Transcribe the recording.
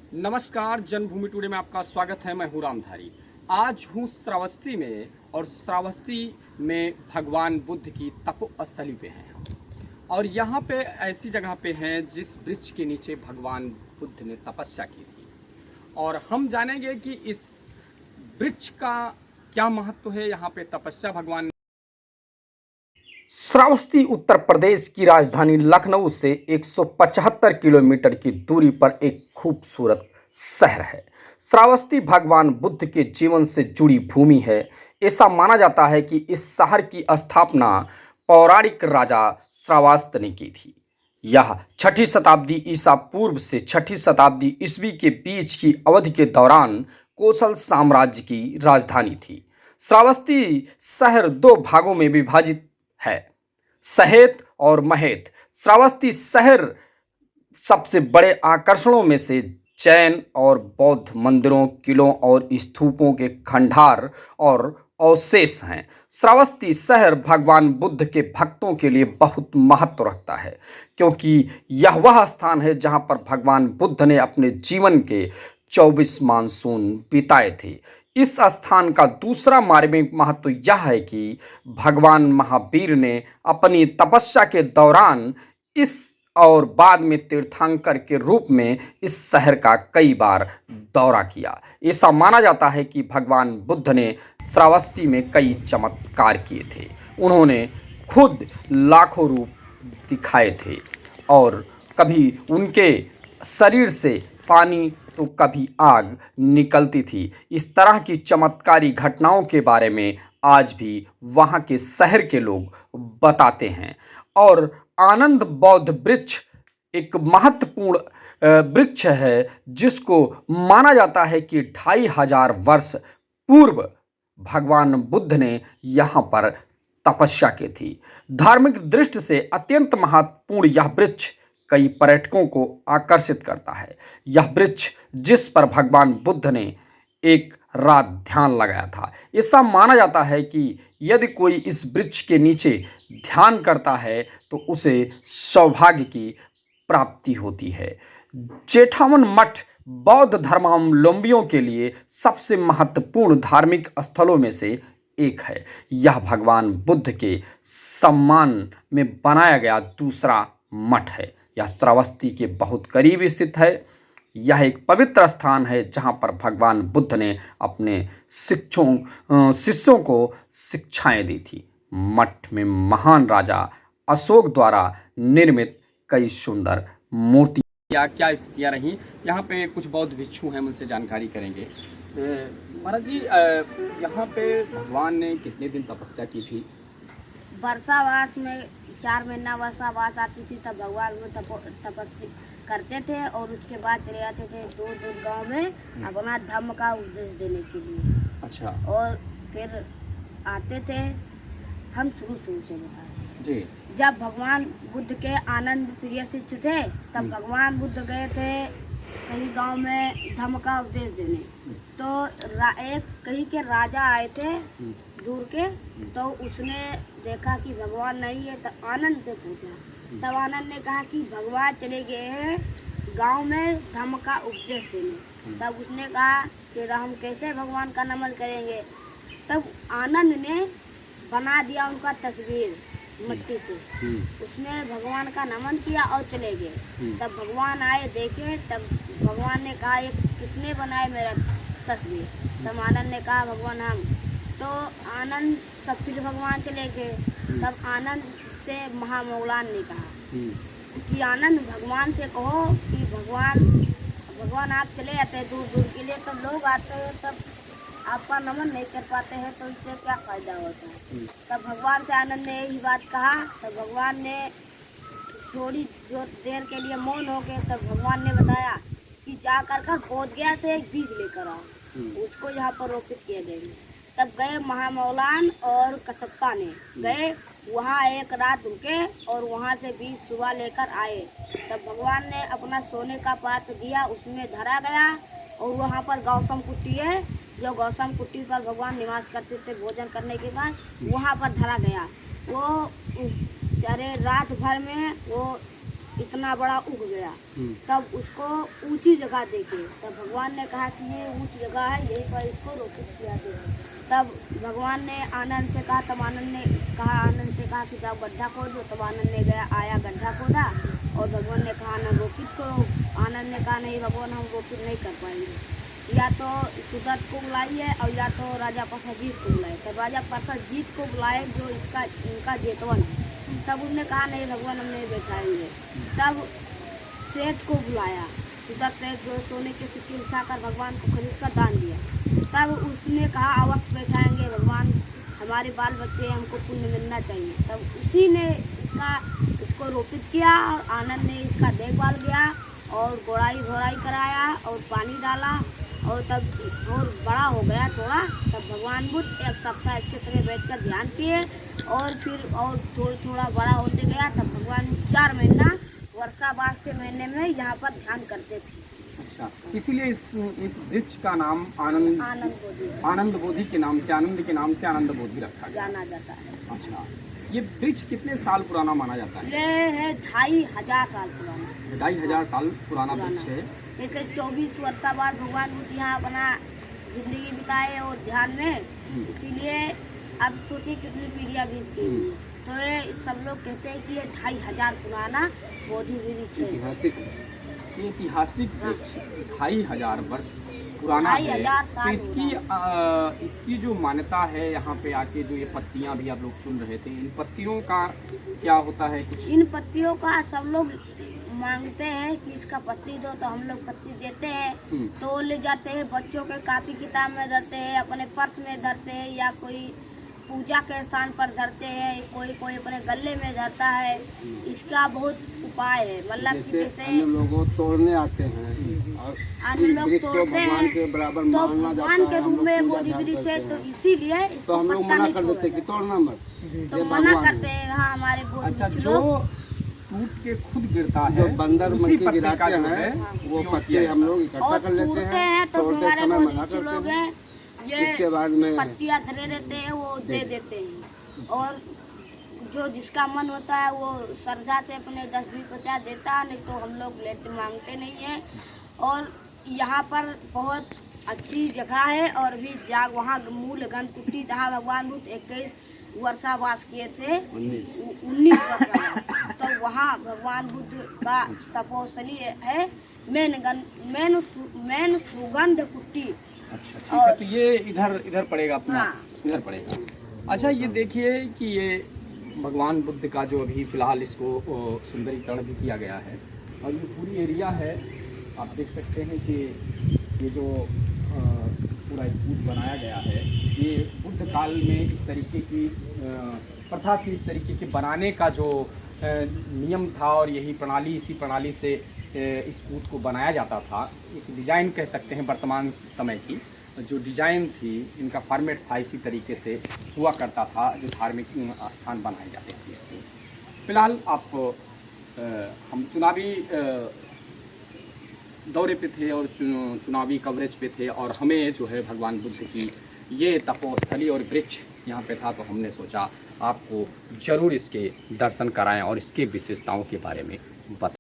नमस्कार, जन्मभूमि टुडे में आपका स्वागत है। मैं हूँ रामधारी। आज हूँ श्रावस्ती में और श्रावस्ती में भगवान बुद्ध की तपोस्थली पे हैं और यहाँ पे ऐसी जगह पे हैं जिस वृक्ष के नीचे भगवान बुद्ध ने तपस्या की थी और हम जानेंगे कि इस वृक्ष का क्या महत्व है। यहाँ पे तपस्या भगवान श्रावस्ती उत्तर प्रदेश की राजधानी लखनऊ से 175 किलोमीटर की दूरी पर एक खूबसूरत शहर है। श्रावस्ती भगवान बुद्ध के जीवन से जुड़ी भूमि है। ऐसा माना जाता है कि इस शहर की स्थापना पौराणिक राजा श्रावस्त ने की थी। यह 6ठी शताब्दी ईसा पूर्व से 6ठी शताब्दी ईस्वी के बीच की अवधि के दौरान कोसल साम्राज्य की राजधानी थी। श्रावस्ती शहर दो भागों में विभाजित है, सहेत और महेत। श्रावस्ती शहर सबसे बड़े आकर्षणों में से जैन और बौद्ध मंदिरों, किलों और स्तूपों के खंडार और अवशेष हैं। श्रावस्ती शहर भगवान बुद्ध के भक्तों के लिए बहुत महत्व रखता है, क्योंकि यह वह स्थान है जहां पर भगवान बुद्ध ने अपने जीवन के 24 मानसून बिताए थे। इस स्थान का दूसरा मार्मिक महत्व यह है कि भगवान महावीर ने अपनी तपस्या के दौरान इस और बाद में तीर्थंकर के रूप में इस शहर का कई बार दौरा किया। ऐसा माना जाता है कि भगवान बुद्ध ने श्रावस्ती में कई चमत्कार किए थे। उन्होंने खुद लाखों रूप दिखाए थे और कभी उनके शरीर से पानी तो कभी आग निकलती थी। इस तरह की चमत्कारी घटनाओं के बारे में आज भी वहाँ के शहर के लोग बताते हैं। और आनंद बौद्ध वृक्ष एक महत्वपूर्ण वृक्ष है जिसको माना जाता है कि 2500 वर्ष पूर्व भगवान बुद्ध ने यहाँ पर तपस्या की थी। धार्मिक दृष्टि से अत्यंत महत्वपूर्ण यह वृक्ष कई पर्यटकों को आकर्षित करता है। यह वृक्ष जिस पर भगवान बुद्ध ने एक रात ध्यान लगाया था। ऐसा माना जाता है कि यदि कोई इस वृक्ष के नीचे ध्यान करता है तो उसे सौभाग्य की प्राप्ति होती है। जेठावन मठ बौद्ध धर्मावलंबियों के लिए सबसे महत्वपूर्ण धार्मिक स्थलों में से एक है। यह भगवान बुद्ध के सम्मान में बनाया गया दूसरा मठ है। यह श्रावस्ती के बहुत करीब स्थित है। यह एक पवित्र स्थान है जहाँ पर भगवान बुद्ध ने अपने शिष्यों को शिक्षाएं दी थी। मठ में महान राजा अशोक द्वारा निर्मित कई सुंदर मूर्तियाँ क्या स्थितियाँ रहीं। यहाँ पे कुछ बौद्ध भिक्षु हैं, उनसे जानकारी करेंगे। महाराज जी, यहाँ पे भगवान ने कितने दिन तपस्या की थी? वर्षावास में 4 महीना वर्षावास आती थी तब भगवान वो तपस्या करते थे और उसके बाद चले जाते थे दूर दूर गांव में अपना धर्म का उपदेश देने के लिए। अच्छा। और फिर आते थे। हम शुरू से बता जी। जब भगवान बुद्ध के आनंद प्रिय शिष्य थे तब भगवान बुद्ध गए थे कहीं गांव में धर्म का उपदेश देने। तो एक कहीं के राजा आए थे दूर के, तो उसने देखा कि भगवान नहीं है तो आनंद से पूछा। तब आनंद ने कहा कि भगवान चले गए हैं गांव में धर्म का उपदेश देने। तब उसने कहा कि हम कैसे भगवान का नमन करेंगे। तब आनंद ने बना दिया उनका तस्वीर मिट्टी से। उसने भगवान का नमन किया और चले गए। तब भगवान आए, देखे, तब भगवान ने कहा ये किसने बनाए मेरा तस्वीर। तब आनंद ने कहा भगवान हम। तो आनंद तब फिर भगवान चले गए। तब आनंद से महामौलान ने कहा कि आनंद भगवान से कहो कि भगवान आप चले जाते हैं दूर दूर के लिए, तो लोग आते हैं तब आपका नमन नहीं कर पाते हैं, तो इससे क्या फायदा होता है। तब भगवान से आनंद ने यही बात कहा। तब भगवान ने थोड़ी देर के लिए मौन हो गए। तब भगवान ने बताया कि जाकर बोध गया से एक बीज लेकर आओ, उसको यहाँ पर रोपित किया जाएगा। तब गए महामौलान और कसप्पा ने गए, वहाँ एक रात रुके और वहाँ से बीज सुबह लेकर आए। तब भगवान ने अपना सोने का पात्र दिया, उसमें धरा गया और वहाँ पर गौतम कुटी है, जो गौतम कुटी पर भगवान निवास करते थे भोजन करने के बाद, वहाँ पर धरा गया। वो सारे रात भर में वो इतना बड़ा उग गया। तब उसको ऊंची जगह देखे, तब भगवान ने कहा कि ये ऊंची जगह है, यहीं पर इसको रोपित किया दे। तब भगवान ने आनंद से कहा, तब आनंद से कहा कि जाओ गड्ढा खोदो। तब आनंद ने गया, आया, गड्ढा खोदा और भगवान ने कहा आनंद रोपित करो। आनंद ने कहा नहीं भगवान, हम रोपित नहीं कर पाएंगे, या तो सुदत्त को बुलाइए और या तो राजा परसजीत को बुलाए। तब राजा परसजीत को बुलाए जो इनका जेतवन है। तब उसने कहा नहीं भगवान, हम नहीं बैठाएंगे। तब सेठ को बुलाया, सुदत्त सेठ जो सोने के सिक्के उठाकर भगवान को खरीद कर दान दिया। तब उसने कहा अवश्य बैठाएंगे भगवान, हमारे बाल बच्चे, हमको पुण्य मिलना चाहिए। तब उसी ने इसको रोपित किया और आनंद ने इसका देखभाल किया और गोड़ाई कराया और पानी डाला और तब और बड़ा हो गया थोड़ा। तब भगवान बुद्ध एक सप्ताह अच्छे तरह बैठकर ध्यान किए और फिर और थोड़ा बड़ा होते गया। तब भगवान 4 महीना वर्षा बास के महीने में यहाँ पर ध्यान करते थे। अच्छा, इसीलिए इस वृक्ष का नाम आनंद बोधि के नाम से, आनंद के नाम से आनंद बोधि रखा गया, जाना जाता है। अच्छा, ये वृक्ष कितने साल पुराना माना जाता है? ये है 2500 साल पुराना। 2500 साल पुराना वृक्ष है। जैसे 24 वर्ष बाद भगवान बुद्ध यहाँ अपना जिंदगी बिताए और ध्यान में, इसीलिए अब सोचिए कितनी पीढ़ियाँ बीत गई। तो ये सब लोग कहते हैं कि ये 2500 पुराना बोधि वृक्ष है। ऐतिहासिक वृक्ष 2500 वर्ष पुराना है। तो इसकी जो मान्यता है, यहाँ पे आके जो ये पत्तियाँ भी आप लोग सुन रहे थे, इन पत्तियों का क्या होता है कुछ? इन पत्तियों का सब लोग मांगते हैं कि इसका पत्ती दो, तो हम लोग पत्ती देते हैं। तो ले जाते हैं, बच्चों के कापी किताब में धरते हैं, अपने पर्स में धरते हैं, या कोई पूजा के स्थान पर धरते हैं, कोई अपने गले में धरता है। इसका बहुत उपाय है, मतलब जैसे अन्य लोग तोड़ने आते हैं और अन्य लोग तोड़ते हैं के बराबर तो मानना जाता भगवान के है, रूप में बोधि वृक्ष है, तो इसीलिए तो हम लोग मना कर देते कि तोड़ना मत, तो मना करते हैं। हाँ, हमारे अच्छा, जो टूट के खुद गिरता है, जो बंदर उसी मक्खी पत्ते का गिराते जो है हैं वो पत्ते हम लोग इकट्ठा और कर लेते टूटते हैं, तो तोड़ते हमारे समय मना बहुत लोग करते हैं हैं। ये इसके बाद में पत्तियाँ धरे रहते हैं, वो दे देते हैं। और जो जिसका मन होता है वो श्रद्धा से अपने 10-20-50 देता है, नहीं तो हम लोग लेते मांगते नहीं है। और यहाँ पर बहुत अच्छी जगह है और भी वहाँ मूल गणकुटी जहाँ भगवान बुद्ध 21 वर्षा वास किए थे, 19 वर्ष, तो वहाँ भगवान बुद्ध का तपोस्थली है, मेन सुगंध कुटी। अच्छा, ठीक है, तो ये इधर पड़ेगा अपना। हाँ। इधर पड़ेगा। अच्छा, ये देखिए कि ये भगवान बुद्ध का जो अभी फिलहाल इसको सुंदरीकरण भी किया गया है और ये पूरी एरिया है, आप देख सकते हैं कि ये जो पूरा स्कूल बनाया गया है, ये बुद्ध काल में इस तरीके की प्रथा थी, इस तरीके के बनाने का जो नियम था और यही प्रणाली, इसी प्रणाली से इस कूद को बनाया जाता था। एक डिज़ाइन कह सकते हैं वर्तमान समय की जो डिज़ाइन थी, इनका फॉर्मेट था, इसी तरीके से हुआ करता था जो धार्मिक स्थान बनाए जाते थे इसके। फिलहाल हम चुनावी दौरे पे थे और चुनावी कवरेज पे थे और हमें जो है भगवान बुद्ध की ये तपोस्थली और वृक्ष यहाँ पे था, तो हमने सोचा आपको ज़रूर इसके दर्शन कराएं और इसके विशेषताओं के बारे में बताएं।